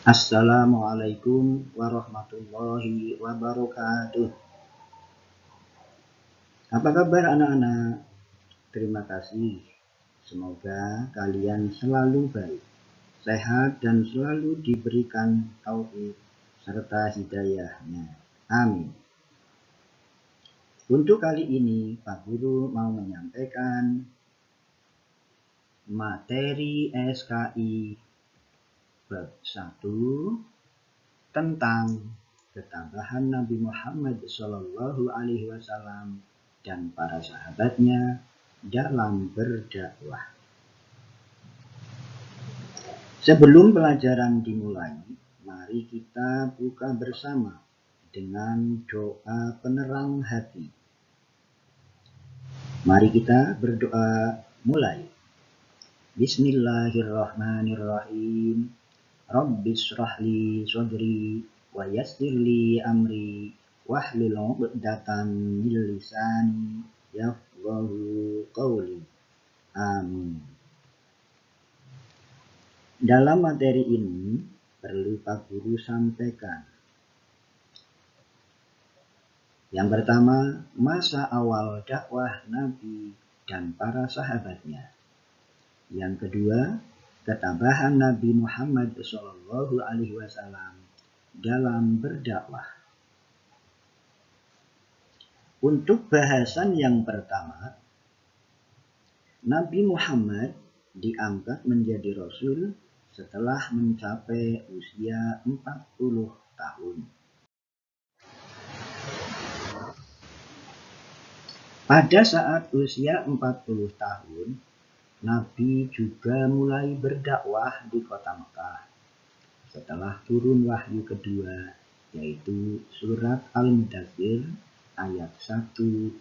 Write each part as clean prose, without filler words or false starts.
Assalamualaikum warahmatullahi wabarakatuh. Apa kabar anak-anak? Terima kasih. Semoga kalian selalu baik, sehat dan selalu diberikan taufik serta hidayahnya. Amin. Untuk kali ini Pak Guru mau menyampaikan materi SKI bab 1 tentang ketabahan Nabi Muhammad SAW dan para sahabatnya dalam berdakwah. Sebelum pelajaran dimulai, mari kita buka bersama dengan doa penerang hati. Mari kita berdoa mulai. Bismillahirrahmanirrahim. Rabbis shrahli sadri wa yassirli amri wahlul 'uqdatam min lisani yafqahu qawli. Amin. Dalam materi ini perlu Pak Guru sampaikan. Yang pertama, masa awal dakwah Nabi dan para sahabatnya. Yang kedua, ketabahan Nabi Muhammad SAW dalam berdakwah. Untuk bahasan yang pertama, Nabi Muhammad diangkat menjadi Rasul setelah mencapai usia 40 tahun. Pada saat usia 40 tahun, Nabi juga mulai berdakwah di kota Mekah setelah turun wahyu kedua, yaitu surat Al-Mudaththir ayat 1-7.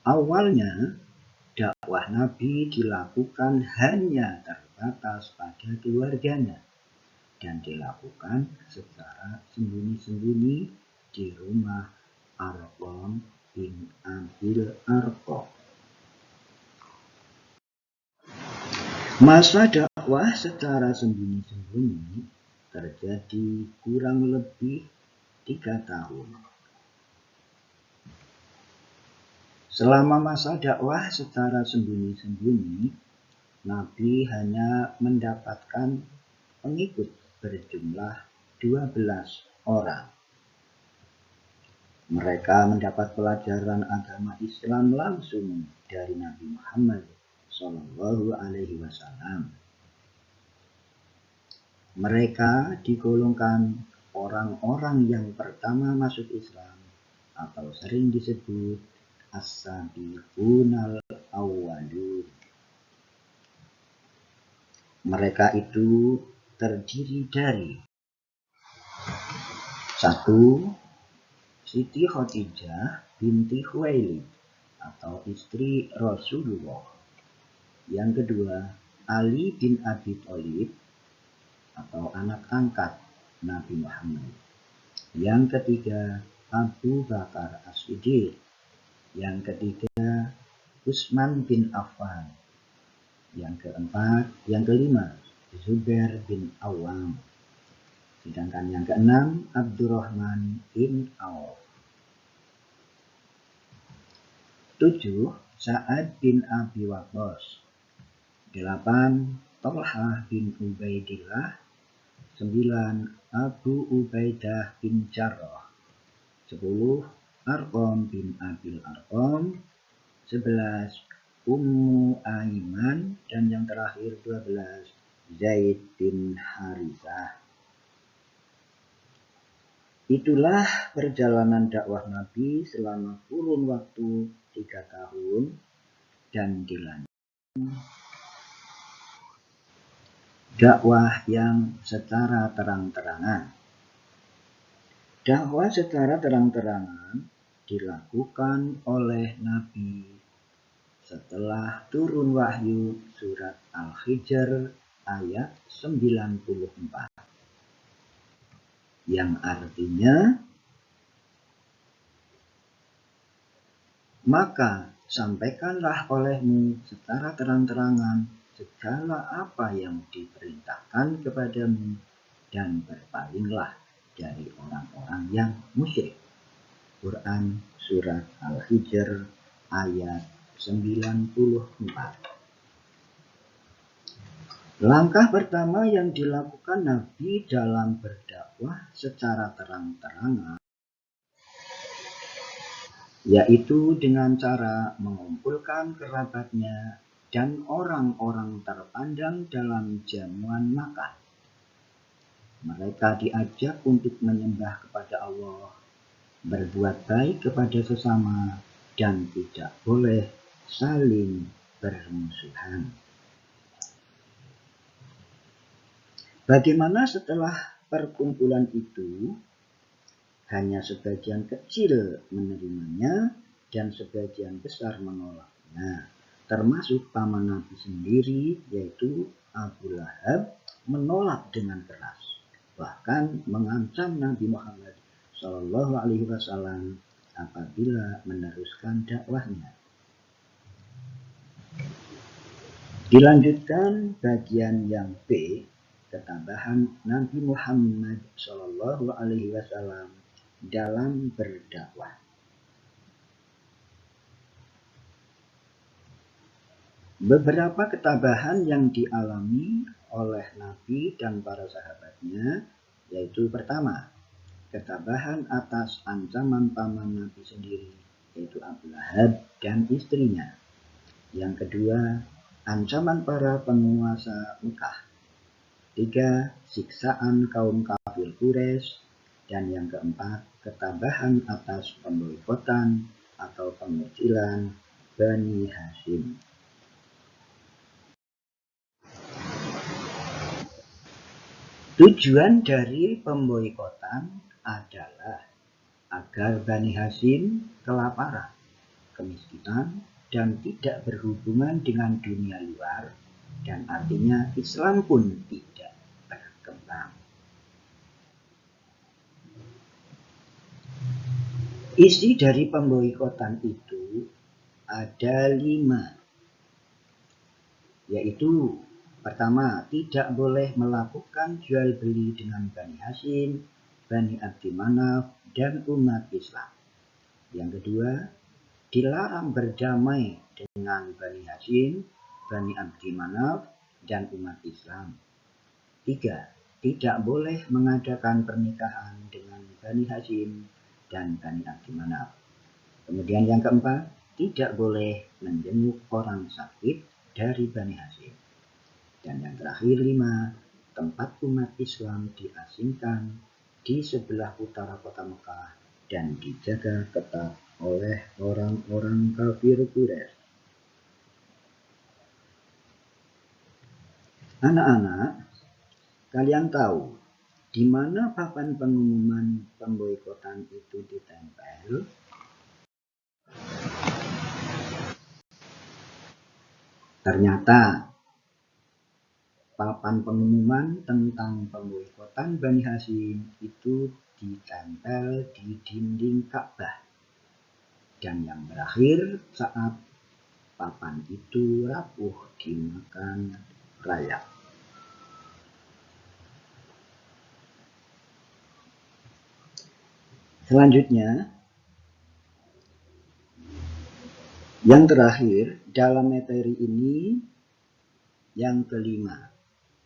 Awalnya, dakwah Nabi dilakukan hanya terbatas pada keluarganya dan dilakukan secara sembunyi-sembunyi di rumah Arqam bin Abil Arqam. Masa dakwah secara sembunyi-sembunyi terjadi kurang lebih 3 tahun. Selama masa dakwah secara sembunyi-sembunyi, Nabi hanya mendapatkan pengikut berjumlah 12 orang. Mereka mendapat pelajaran agama Islam langsung dari Nabi Muhammad SAW. Mereka digolongkan orang-orang yang pertama masuk Islam atau sering disebut As-Sabiqunal Awwalun. Mereka itu terdiri dari 1. Siti Khadijah binti Khuwailid atau istri Rasulullah. Yang kedua, Ali bin Abi Thalib atau anak angkat Nabi Muhammad. Yang ketiga, Abu Bakar As-Siddiq. Yang ketiga, Utsman bin Affan. Yang kelima, Zubair bin Awam. Sedangkan yang keenam, Abdurrahman bin Auf. 7. Sa'ad bin Abi Waqqas. 8. Thalhah bin Ubaidillah. 9. Abu Ubaidah bin Jarrah. 10. Arqam bin Abil Arqam. 11. Ummu Aiman. Dan yang terakhir 12. Zaid bin Harithah. Itulah perjalanan dakwah Nabi selama kurun waktu 3 tahun dan dilanjutkan dakwah yang secara terang-terangan. Dakwah secara terang-terangan dilakukan oleh Nabi setelah turun wahyu surat Al-Hijr ayat 94. Yang artinya, maka sampaikanlah olehmu secara terang-terangan segala apa yang diperintahkan kepadamu dan berpalinglah dari orang-orang yang musyrik. Quran Surat Al-Hijr ayat 94. Langkah pertama yang dilakukan Nabi dalam berdakwah secara terang-terangan yaitu dengan cara mengumpulkan kerabatnya dan orang-orang terpandang dalam jamuan makan. Mereka diajak untuk menyembah kepada Allah, berbuat baik kepada sesama, dan tidak boleh saling bermusuhan. Bagaimana setelah perkumpulan itu? Hanya sebagian kecil menerimanya dan sebagian besar menolaknya, termasuk paman Nabi sendiri, yaitu Abu Lahab, menolak dengan keras, bahkan mengancam Nabi Muhammad SAW apabila meneruskan dakwahnya. Dilanjutkan bagian yang B, ketambahan Nabi Muhammad SAW dalam berdakwah. Beberapa ketabahan yang dialami oleh Nabi dan para sahabatnya, yaitu pertama, ketabahan atas ancaman paman Nabi sendiri, yaitu Abu Lahab dan istrinya. Yang kedua, ancaman para penguasa Mekah. Tiga, siksaan kaum kafir Quraisy. Dan yang keempat, ketabahan atas pemboikotan atau pengucilan Bani Hashim. Tujuan dari pemboikotan adalah agar Bani Hashim kelaparan, kemiskinan, dan tidak berhubungan dengan dunia luar, dan artinya Islam pun tidak berkembang. Isi dari pemboikotan itu ada 5, yaitu pertama, tidak boleh melakukan jual beli dengan Bani Hashim, Bani Abdi Manaf, dan umat Islam. Yang kedua, dilarang berdamai dengan Bani Hashim, Bani Abdi Manaf, dan umat Islam. 3. Tidak boleh mengadakan pernikahan dengan Bani Hashim dan Bani Abdi Manaf. Kemudian yang keempat, tidak boleh menjenguk orang sakit dari Bani Hashim. Dan yang terakhir 5, tempat umat Islam diasingkan di sebelah utara kota Mekah dan dijaga ketat oleh orang-orang kafir Quraisy. Anak-anak, kalian tahu di mana papan pengumuman pemboikotan itu ditempel? Ternyata papan pengumuman tentang pemboikotan Bani Hashim itu ditempel di dinding Ka'bah. Dan yang berakhir saat papan itu rapuh dimakan rayap. Selanjutnya, yang terakhir dalam materi ini, yang kelima,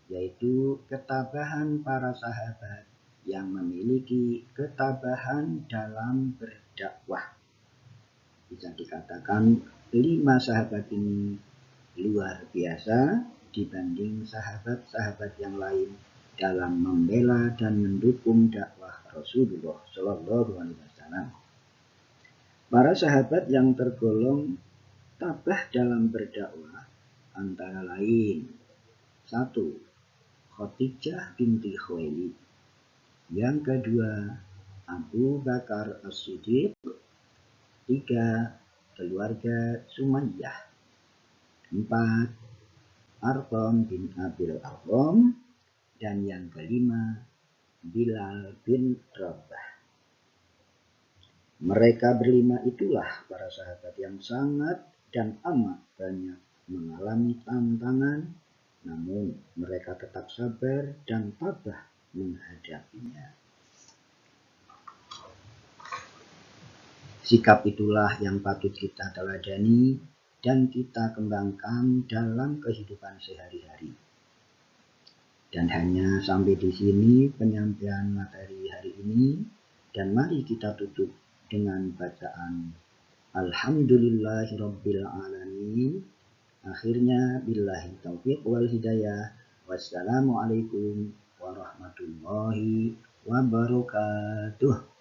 yaitu ketabahan para sahabat yang memiliki ketabahan dalam berdakwah. Bisa dikatakan 5 sahabat ini luar biasa dibanding sahabat-sahabat yang lain dalam membela dan mendukung dakwah Rasulullah SAW. Para sahabat yang tergolong tabah dalam berdakwah antara lain: 1. Khadijah binti Khuwailid. Yang kedua, Abu Bakar As-Siddiq. 3. Keluarga Sumayyah. 4. Arqam bin Abil Arqam. Dan yang kelima, Bilal bin Rabah. Mereka berlima itulah para sahabat yang sangat dan amat banyak mengalami tantangan, namun mereka tetap sabar dan tabah menghadapinya. Sikap itulah yang patut kita teladani dan kita kembangkan dalam kehidupan sehari-hari. Dan hanya sampai di sini penyampaian materi hari ini, dan mari kita tutup dengan bacaan Alhamdulillahirabbil alamin. Akhirnya billahi taufiq wal hidayah. Wassalamualaikum warahmatullahi wabarakatuh.